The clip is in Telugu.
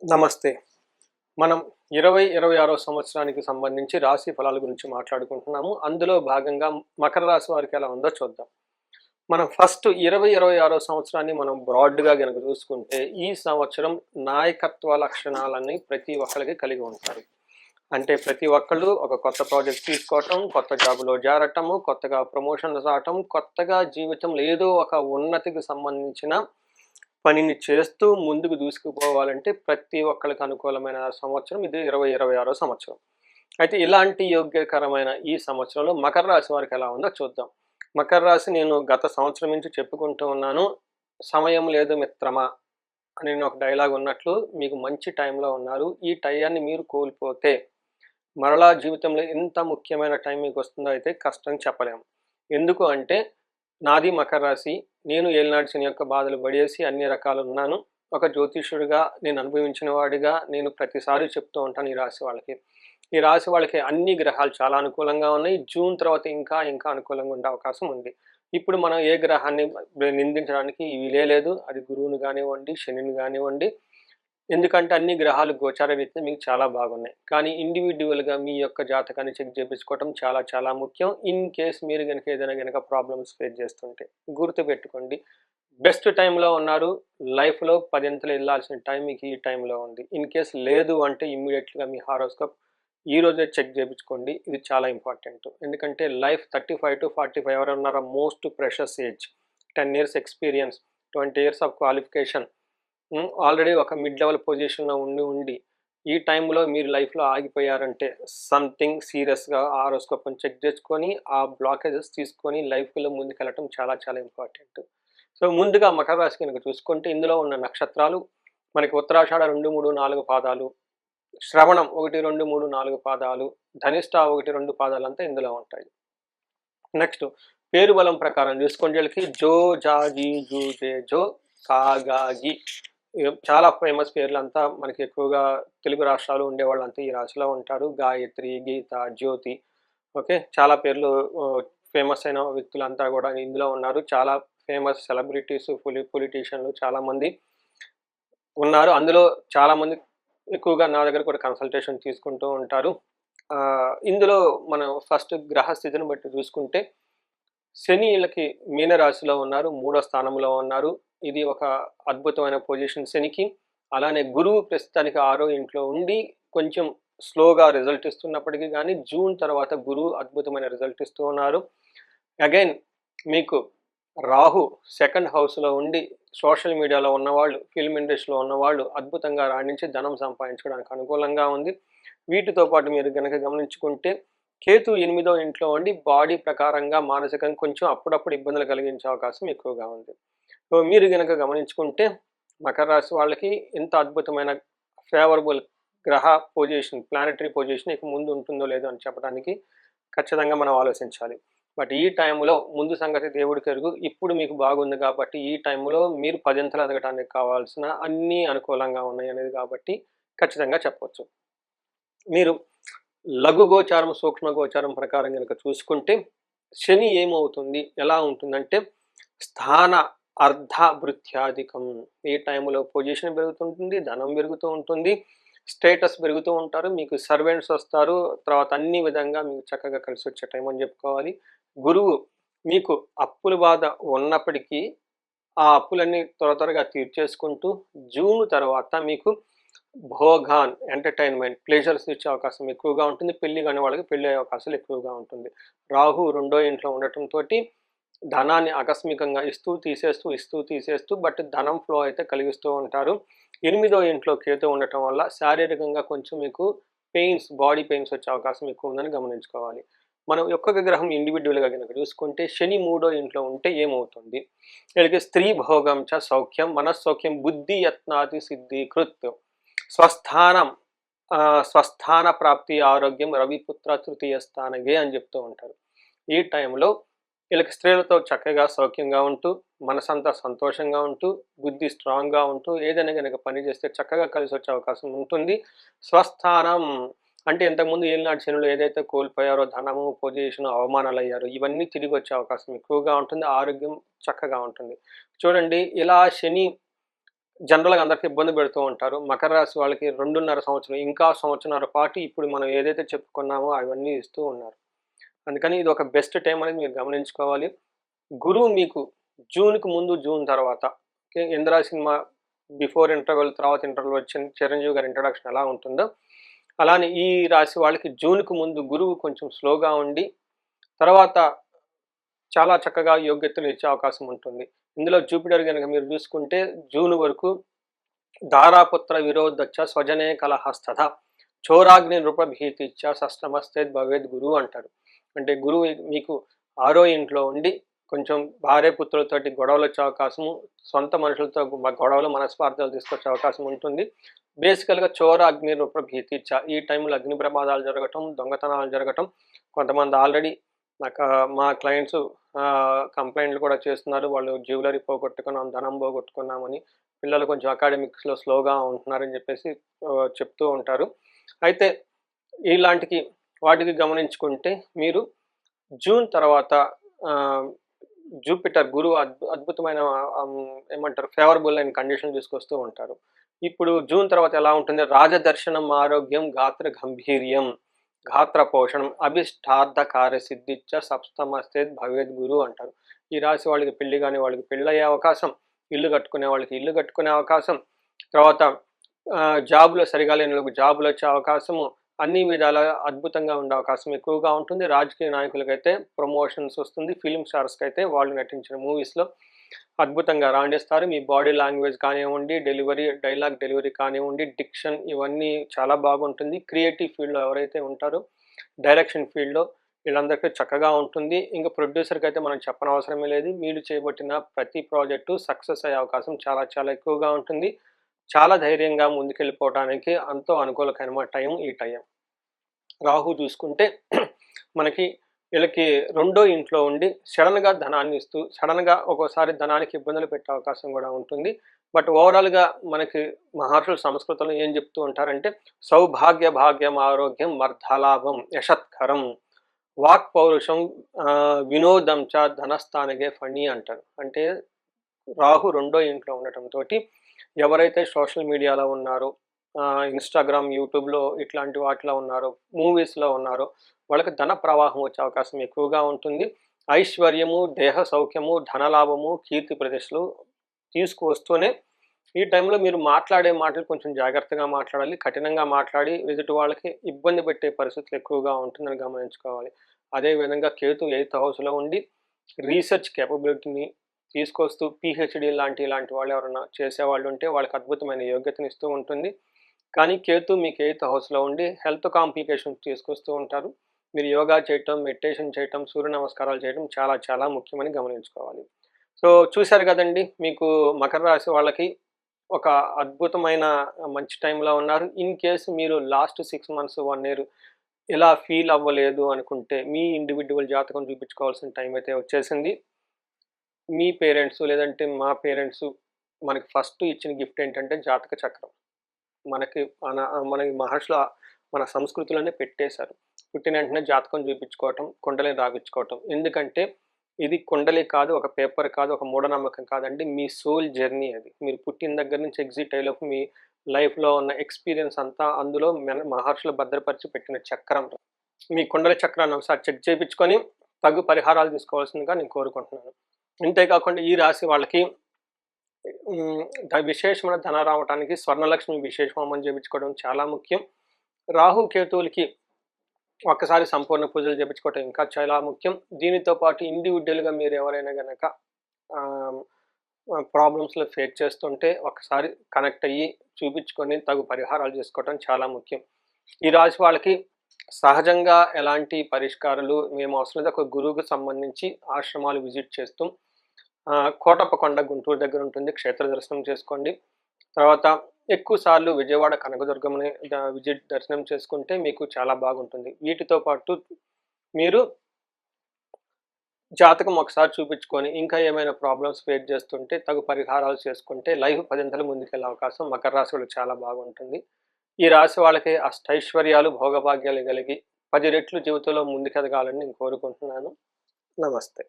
నమస్తే. మనం 2026 సంవత్సరానికి సంబంధించి రాశి ఫలాల గురించి మాట్లాడుకుంటున్నాము. అందులో భాగంగా మకర రాశి వారికి ఎలా ఉందో చూద్దాం. మనం ఫస్ట్ 2026 సంవత్సరాన్ని మనం బ్రాడ్‌గా గనక చూసుకుంటే, ఈ సంవత్సరం నాయకత్వ లక్షణాలన్నీ ప్రతి ఒక్కళ్ళకి కలిగి ఉంటారు. అంటే ప్రతి ఒక్కళ్ళు ఒక కొత్త ప్రాజెక్ట్ తీసుకోవటం, కొత్త జాబ్‌లో చేరటము, కొత్తగా ప్రమోషన్స్ రావటం, కొత్తగా జీవితంలో ఏదో ఒక ఉన్నతికి సంబంధించిన పనిని చేస్తూ ముందుకు దూసుకుపోవాలంటే ప్రతి ఒక్కళ్ళకి అనుకూలమైన సంవత్సరం ఇది 2026 సంవత్సరం. అయితే ఇలాంటి యోగ్యకరమైన ఈ సంవత్సరంలో మకర రాశి వారికి ఎలా ఉందో చూద్దాం. మకర రాశి నేను గత సంవత్సరం నుంచి చెప్పుకుంటూ ఉన్నాను. సమయం లేదు మిత్రమా అని ఒక డైలాగ్ ఉన్నట్లు మీకు మంచి టైంలో ఉన్నారు. ఈ టయాన్ని మీరు కోల్పోతే మరలా జీవితంలో ఎంత ముఖ్యమైన టైం మీకు వస్తుందో అయితే కష్టం చెప్పలేము. ఎందుకు అంటే నాది మకర రాశి. నేను ఏలినాటి శని యొక్క బాధలు పడేసి అన్ని రకాలున్నాను. ఒక జ్యోతిష్యుడిగా నేను అనుభవించిన వాడిగా నేను ప్రతిసారి చెప్తూ ఉంటాను ఈ రాశి వాళ్ళకి. ఈ రాశి వాళ్ళకి అన్ని గ్రహాలు చాలా అనుకూలంగా ఉన్నాయి. జూన్ తర్వాత ఇంకా అనుకూలంగా ఉండే అవకాశం ఉంది. ఇప్పుడు మనం ఏ గ్రహాన్ని నిందించడానికి వీలే లేదు. అది గురువుని గానివ్వండి, శనిని గానివ్వండి. ఎందుకంటే అన్ని గ్రహాలు గోచార రీత్యా మీకు చాలా బాగున్నాయి. కానీ ఇండివిడ్యువల్‌గా మీ యొక్క జాతకాన్ని చెక్ చేపించుకోవటం చాలా ముఖ్యం. ఇన్ కేస్ మీరు గనుక ఏదైనా గనక ప్రాబ్లమ్స్ ఫేస్ చేస్తుంటే. గుర్తుపెట్టుకోండి. బెస్ట్ టైమ్‌లో ఉన్నారు. లైఫ్‌లో పదింతలు ఎళ్ళాల్సిన టైం మీకు ఈ టైంలో ఉంది. ఇన్ కేస్ లేదు అంటే ఇమ్మీడియేట్‌గా మీ హారోస్కోప్ ఈ రోజే చెక్ చేపించుకోండి. ఇది చాలా ఇంపార్టెంట్. ఎందుకంటే లైఫ్ 35-45 ఎవరు ఉన్నారో most precious age. 10 years experience, 20 years of qualification. Already ఒక మిడ్ లెవెల్ పొజిషన్‌లో ఉండి, ఈ టైంలో మీరు లైఫ్‌లో ఆగిపోయారంటే సంథింగ్ సీరియస్‌గా హారోస్కోప్‌ని చెక్ చేసుకొని, ఆ బ్లాకేజెస్ తీసుకొని లైఫ్‌లో ముందుకెళ్ళటం చాలా ఇంపార్టెంట్. సో, ముందుగా మకర రాశి గనుక చూసుకుంటే ఇందులో ఉన్న నక్షత్రాలు మనకి ఉత్తరాషాఢ 2, 3, 4 పాదాలు, శ్రవణం 1, 2, 3, 4 పాదాలు, ధనిష్ట 1, 2 పాదాలంతా ఇందులో ఉంటాయి. నెక్స్ట్ పేరు బలం ప్రకారం చూసుకుంటే వీళ్ళకి జో, జా, జీ, జూ, జే, జో, కా, గా, గి చాలా ఫేమస్ పేర్లంతా మనకి ఎక్కువగా తెలుగు రాష్ట్రాలు ఉండేవాళ్ళంతా ఈ రాశిలో ఉంటారు. గాయత్రి, గీత, జ్యోతి. ఓకే. చాలా పేర్లు ఫేమస్ అయిన వ్యక్తులంతా కూడా ఇందులో ఉన్నారు. చాలా ఫేమస్ సెలబ్రిటీస్, పొలిటీషియన్‌లు చాలామంది ఉన్నారు. అందులో చాలామంది ఎక్కువగా నా దగ్గర కూడా కన్సల్టేషన్ తీసుకుంటూ ఉంటారు. ఇందులో మనం ఫస్ట్ గ్రహ స్థితిని బట్టి చూసుకుంటే శని ఈళ్ళకి మీనరాశిలో ఉన్నారు. మూడో స్థానంలో ఉన్నారు. ఇది ఒక అద్భుతమైన పొజిషన్ శనికి. అలానే గురువు ప్రస్తుతానికి ఆరో ఇంట్లో ఉండి కొంచెం స్లోగా రిజల్ట్ ఇస్తున్నప్పటికీ గానీ, జూన్ తర్వాత గురువు అద్భుతమైన రిజల్ట్ ఇస్తూ ఉన్నారు. అగైన్ మీకు రాహు సెకండ్ హౌస్‌లో ఉండి సోషల్ మీడియాలో ఉన్నవాళ్ళు, ఫిల్మ్ ఇండస్ట్రీలో ఉన్నవాళ్ళు అద్భుతంగా రాణించి ధనం సంపాదించుకోవడానికి అనుకూలంగా ఉంది. వీటితో పాటు మీరు గనక గమనించుకుంటే కేతు 8దో ఇంట్లో ఉండి బాడీ ప్రకారంగా మానసికంగా కొంచెం అప్పుడప్పుడు ఇబ్బందులు కలిగించే అవకాశం ఎక్కువగా ఉంది. సో, మీరు గనక గమనించుకుంటే మకర రాశి వాళ్ళకి ఇంత అద్భుతమైన ఫేవరబుల్ గ్రహ పొజిషన్, ప్లానెటరీ పొజిషన్ ఇక ముందు ఉంటుందో లేదో అని చెప్పడానికి ఖచ్చితంగా మనం ఆలోచించాలి. బట్ ఈ టైంలో ముందు సంగతి దేవుడికెరుగు. ఇప్పుడు మీకు బాగుంది కాబట్టి ఈ టైంలో మీరు పదింతలు ఎదగటానికి కావాల్సిన అన్నీ అనుకూలంగా ఉన్నాయనేది కాబట్టి ఖచ్చితంగా చెప్పొచ్చు. మీరు లఘు గోచారం, సూక్ష్మ గోచారం ప్రకారం గనక చూసుకుంటే శని ఏమవుతుంది? ఎలా ఉంటుందంటే స్థాన అర్ధ భృత్యాధికం. ఈ టైంలో పొజిషన్ పెరుగుతుంటుంది, ధనం పెరుగుతూ ఉంటుంది, స్టేటస్ పెరుగుతూ ఉంటారు, మీకు సర్వెంట్స్ వస్తారు. తర్వాత అన్ని విధంగా మీకు చక్కగా కలిసొచ్చే టైం అని చెప్పుకోవాలి. గురువు మీకు అప్పుల బాధ ఉన్నప్పటికీ ఆ అప్పులన్నీ త్వరగా తీర్చేసుకుంటూ జూన్ తర్వాత మీకు భోగాన్, ఎంటర్‌టైన్‌మెంట్, ప్లెజర్స్ ఇచ్చే అవకాశం ఎక్కువగా ఉంటుంది. పెళ్లి కాని వాళ్ళకి పెళ్లి అయ్యే అవకాశాలు ఎక్కువగా ఉంటుంది. రాహు రెండో ఇంట్లో ఉండటంతోటి ధనాన్ని ఆకస్మికంగా ఇస్తూ తీసేస్తూ బట్ ధనం ఫ్లో అయితే కలిగిస్తూ ఉంటారు. 8దో ఇంట్లో కేతు ఉండటం వల్ల శారీరకంగా కొంచెం మీకు బాడీ పెయిన్స్ వచ్చే అవకాశం ఎక్కువ ఉందని గమనించుకోవాలి. మనం ఒక్కొక్క గ్రహం ఇండివిడ్యువల్‌గా గనక చూసుకుంటే శని మూడో ఇంట్లో ఉంటే ఏమవుతుంది? వీళ్ళకి స్త్రీ భోగం చ సౌఖ్యం, మనస్సౌఖ్యం, బుద్ధి యత్నాతి సిద్ధీకృత్. స్వస్థానం స్వస్థాన ప్రాప్తి ఆరోగ్యం రవిపుత్ర తృతీయ స్థానగే అని చెప్తూ ఉంటారు. ఈ టైంలో వీళ్ళకి స్త్రీలతో చక్కగా సౌఖ్యంగా ఉంటూ, మనసంతా సంతోషంగా ఉంటూ, బుద్ధి స్ట్రాంగ్‌గా ఉంటూ, ఏదైనా గనక పని చేస్తే చక్కగా కలిసొచ్చే అవకాశం ఉంటుంది. స్వస్థానం అంటే ఇంతకుముందు ఏలినాటి శనులు ఏదైతే కోల్పోయారో ధనము, పొజిషను, అవమానాలయ్యారో ఇవన్నీ తిరిగొచ్చే అవకాశం ఎక్కువగా ఉంటుంది. ఆరోగ్యం చక్కగా ఉంటుంది. చూడండి ఇలా శని జనరల్‌గా అందరికి ఇబ్బంది పెడుతూ ఉంటారు. మకర రాశి వాళ్ళకి 2.5 సంవత్సరం, ఇంకా సంవత్సరన్నర పాటు ఇప్పుడు మనం ఏదైతే చెప్పుకున్నామో అవన్నీ ఇస్తూ ఉన్నారు. అందుకని ఇది ఒక బెస్ట్ టైమ్ అనేది మీరు గమనించుకోవాలి. గురువు మీకు జూన్‌కి ముందు, జూన్ తర్వాత okay. 'Indra' cinema before interval, తర్వాత ఇంటర్వెల్ వచ్చిన చిరంజీవి గారి ఇంట్రడక్షన్ ఎలా ఉంటుందో, అలానే ఈ రాశి వాళ్ళకి జూన్‌కి ముందు గురువు కొంచెం స్లోగా ఉండి, తర్వాత చాలా చక్కగా యోగ్యతలు ఇచ్చే అవకాశం ఉంటుంది. ఇందులో జూపిటర్ గనుక మీరు చూసుకుంటే జూన్ వరకు దారాపుత్ర విరోధచ్చ స్వజనే కలహస్తథ చోరాగ్ని నృపభీతిచ్చ షష్టమస్తేద్ భవేద్ గురువు అంటారు. అంటే గురువు మీకు ఆరో ఇంట్లో ఉండి కొంచెం భార్య పుత్రులతోటి గొడవలు వచ్చే అవకాశము, సొంత మనుషులతో గొడవలు మనస్పార్థాలు తీసుకొచ్చే అవకాశం ఉంటుంది. బేసికల్‌గా చోర అగ్ని నృపభీతిచ్చ ఈ టైంలో అగ్ని ప్రమాదాలు జరగటం, దొంగతనాలు జరగటం, కొంతమంది ఆల్రెడీ నాకు మా క్లయింట్స్ కంప్లెయింట్లు కూడా చేస్తున్నారు. వాళ్ళు జ్యువెలరీ పోగొట్టుకున్నాం, ధనం పోగొట్టుకున్నామని. పిల్లలు కొంచెం అకాడమిక్స్‌లో స్లోగా ఉంటున్నారని చెప్పేసి చెప్తూ ఉంటారు. అయితే ఇలాంటికి వాటికి గమనించుకుంటే మీరు జూన్ తర్వాత ఆహ్, జూపిటర్ గురువు అద్భుతమైన ఏమంటారు ఫేవరబుల్ అయిన కండిషన్‌లు తీసుకొస్తూ ఉంటారు. ఇప్పుడు జూన్ తర్వాత ఎలా ఉంటుంది? రాజదర్శనం ఆరోగ్యం గాత్ర గంభీర్యం గాత్ర పోషణం అభిష్టార్థ కార్యసిద్ధిచ్చ సప్తమస్తేద్ భవేద్ గురు అంటారు. ఈ రాశి వాళ్ళకి పెళ్లి కాని వాళ్ళకి పెళ్ళయ్యే అవకాశం, ఇల్లు కట్టుకునే వాళ్ళకి ఇల్లు కట్టుకునే అవకాశం, తర్వాత జాబ్‌లో సరిగా లేని వాళ్ళకి జాబ్‌లొచ్చే అవకాశము, అన్ని విధాల అద్భుతంగా ఉండే అవకాశం ఎక్కువగా ఉంటుంది. రాజకీయ నాయకులకైతే ప్రమోషన్స్ వస్తుంది. ఫిల్మ్ స్టార్స్‌కైతే వాళ్ళు నటించిన మూవీస్‌లో అద్భుతంగా రాణిస్తారు. మీ బాడీ లాంగ్వేజ్ కానివ్వండి, డెలివరీ, డైలాగ్ డెలివరీ కానివ్వండి, డిక్షన్ ఇవన్నీ చాలా బాగుంటుంది. క్రియేటివ్ ఫీల్డ్‌లో ఎవరైతే ఉంటారో, డైరెక్షన్ ఫీల్డ్‌లో వీళ్ళందరికీ చక్కగా ఉంటుంది. ఇంక ప్రొడ్యూసర్‌కైతే మనం చెప్పనవసరమే లేదు. మీరు చేపట్టిన ప్రతి ప్రాజెక్టు సక్సెస్ అయ్యే అవకాశం చాలా చాలా ఎక్కువగా ఉంటుంది. చాలా ధైర్యంగా ముందుకెళ్ళిపోవటానికి ఎంతో అనుకూలకరమైన టైం ఈ టైం. రాహు చూసుకుంటే మనకి వీళ్ళకి రెండో ఇంట్లో ఉండి సడన్‌గా ధనాన్ని ఇస్తూ, సడన్‌గా ఒక్కోసారి ధనానికి ఇబ్బందులు పెట్టే అవకాశం గూడా ఉంటుంది. బట్ ఓవరాల్‌గా మనకి మహర్షులు సంస్కృతంలో ఏం చెప్తూ ఉంటారంటే, సౌభాగ్య భాగ్యం ఆరోగ్యం మర్ధలాభం యశత్కరం వాక్ పౌరుషం వినోదం చ ధనస్థానగే ఫణి అంటారు. అంటే రాహు రెండో ఇంట్లో ఉండటంతోటి ఎవరైతే సోషల్ మీడియాలో ఉన్నారో, ఇన్‌స్టాగ్రామ్, యూట్యూబ్‌లో ఇట్లాంటి వాటిలో ఉన్నారో, మూవీస్‌లో ఉన్నారో, వాళ్ళకి ధన ప్రవాహం వచ్చే అవకాశం ఎక్కువగా ఉంటుంది. ఐశ్వర్యము, దేహ సౌఖ్యము, ధనలాభము, కీర్తి ప్రతిష్టలు తీసుకువస్తూనే ఈ టైంలో మీరు మాట్లాడే మాటలు కొంచెం జాగ్రత్తగా మాట్లాడాలి. కఠినంగా మాట్లాడి ఎదుటి వాళ్ళకి ఇబ్బంది పెట్టే పరిస్థితులు ఎక్కువగా ఉంటుందని గమనించుకోవాలి. అదే విధంగా కేతు 8థ్ హౌస్‌లో ఉండి రీసెర్చ్ కేపబిలిటీని తీసుకొస్తూ పీహెచ్‌డీ ఇలాంటి వాళ్ళు ఎవరైనా చేసేవాళ్ళు ఉంటే వాళ్ళకి అద్భుతమైన యోగ్యతనిస్తూ ఉంటుంది. కానీ కేతు మీకు 8థ్ హౌస్‌లో ఉండి హెల్త్ కాంప్లికేషన్స్ తీసుకొస్తూ ఉంటారు. మీరు యోగా చేయటం, మెడిటేషన్ చేయటం, సూర్య నమస్కారాలు చేయడం చాలా చాలా ముఖ్యమని గమనించుకోవాలి. సో, చూసారు గదండీ! మీకు మకర రాశి వాళ్ళకి ఒక అద్భుతమైన మంచి టైంలో ఉన్నారు. ఇన్ కేస్ మీరు లాస్ట్ 6 మంత్స్, 1 ఇయర్ ఇలా ఫీల్ అవ్వలేదు అనుకుంటే, మీ ఇండివిడ్యువల్ జాతకం చూపించుకోవాల్సిన టైం అయితే వచ్చేసింది. మీ పేరెంట్స్ లేదంటే మా పేరెంట్స్ మనకి ఫస్ట్ ఇచ్చిన గిఫ్ట్ ఏంటంటే జాతక చక్రం. మనకి మనకి మహర్షులు మన సంస్కృతిలోనే పెట్టేశారు. పుట్టిన వెంటనే జాతకం చూపించుకోవటం, కుండలిని రాపించుకోవటం. ఎందుకంటే ఇది కుండలి కాదు, ఒక పేపర్ కాదు, ఒక మూఢనమ్మకం కాదండి. మీ సోల్ జర్నీ అది. మీరు పుట్టిన దగ్గర నుంచి ఎగ్జిట్ అయ్యేలోపు మీ లైఫ్‌లో ఉన్న ఎక్స్‌పీరియన్స్ అంతా అందులో మహర్షులు భద్రపరిచి పెట్టిన చక్రం. మీ కుండలి చక్రాన్ని ఒకసారి చెక్ చేపించుకొని తగు పరిహారాలు తీసుకోవాల్సిందిగా నేను కోరుకుంటున్నాను. ఇంతే కాకుండా ఈ రాశి వాళ్ళకి విశేషమైన ధన రావటానికి స్వర్ణలక్ష్మి విశేష హోమం చేపించుకోవడం చాలా ముఖ్యం. రాహు, కేతువులకి ఒక్కసారి సంపూర్ణ పూజలు చేపించుకోవటం ఇంకా చాలా ముఖ్యం. దీనితో పాటు ఇండివిడ్యువల్‌గా మీరు ఎవరైనా గనక ఆహ్, ప్రాబ్లమ్స్‌లో ఫేస్ చేస్తుంటే ఒకసారి కనెక్ట్ అయ్యి చూపించుకొని తగు పరిహారాలు చేసుకోవటం చాలా ముఖ్యం. ఈ రాశి వాళ్ళకి సహజంగా ఎలాంటి పరిష్కారాలు మేము అవసరం లేదు. ఒక గురువుకి సంబంధించి ఆశ్రమాలు విజిట్ చేస్తూ కోటప్పకొండ గుంటూరు దగ్గర ఉంటుంది. క్షేత్ర దర్శనం చేసుకోండి. తర్వాత ఎక్కువ సార్లు విజయవాడ కనకదుర్గమ్మని విజిట్ దర్శనం చేసుకుంటే మీకు చాలా బాగుంటుంది. వీటితో పాటు మీరు జాతకం ఒకసారి చూపించుకొని ఇంకా ఏమైనా ప్రాబ్లమ్స్ ఫేస్ చేస్తుంటే తగు పరిహారాలు చేసుకుంటే లైఫ్ పదింతలు ముందుకెళ్ళే అవకాశం మకర రాశి వాళ్ళకి చాలా బాగుంటుంది. ఈ రాశి వాళ్ళకి అష్టైశ్వర్యాలు, భోగభాగ్యాలు కలిగి 10 రెట్లు జీవితంలో ముందుకెదగాలని నేను కోరుకుంటున్నాను. నమస్తే.